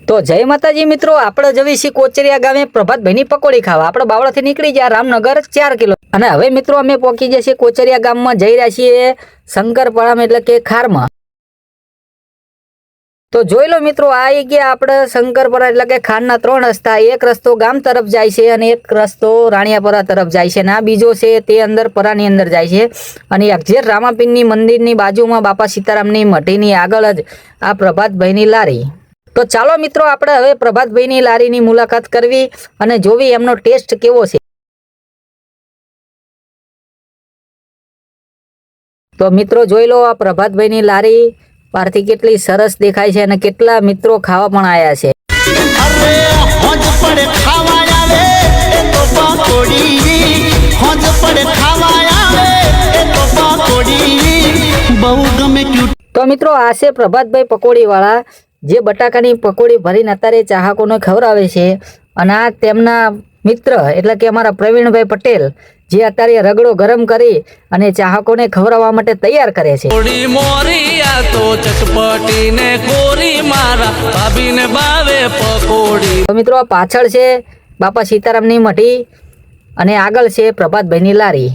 તો જય માતાજી મિત્રો, આપણે જવી છીએ કોચરિયા ગામે પ્રભાતભાઈની પકોડી ખાવા। આપણે બાવળાથી નીકળી ગયા રામનગર 4 કિલો અને હવે મિત્રો અમે પહોંચી ગયા છીએ કોચરિયા ગામમાં, જઈ રહ્યા છીએ શંકરપરામ એટલે કે ખારમાં। તો જોઈ લો મિત્રો, આ આવી ગયા આપણે શંકરપરા એટલે કે ખારના 3 રસ્તા। એક રસ્તો ગામ તરફ જાય છે અને એક રસ્તો રાણિયાપરા તરફ જાય છે અને આ બીજો છે તે અંદર પરાની અંદર જાય છે। અને એક્ઝેક્ટ રામાપીરની મંદિરની બાજુમાં બાપા સીતારામની મઢીની આગળ જ આ પ્રભાતભાઈની લારી। તો ચાલો મિત્રો, આપણે હવે પ્રભાતભાઈની લારીની મુલાકાત કરવી અને જોવી એમનો ટેસ્ટ કેવો છે। તો મિત્રો જોઈ લો, આ પ્રભાતભાઈની લારી બહારથી કેટલી સરસ દેખાય છે અને કેટલા મિત્રો ખાવા પણ આવ્યા છે। તો મિત્રો આ છે પ્રભાતભાઈ પકોડી વાળા, જે બટાકાની પકોડી ભરીને અત્યારે ચાહકોને ખવડાવે છે। અને આ તેમના મિત્ર એટલે કે અમારા પ્રવીણભાઈ પટેલ, જે અત્યારે રગડો ગરમ કરી અને ચાહકોને ખવડાવવા માટે તૈયાર કરે છે। તો મિત્રો આ પાછળ છે બાપા સીતારામની મઢી અને આગળ છે પ્રભાતભાઈની લારી।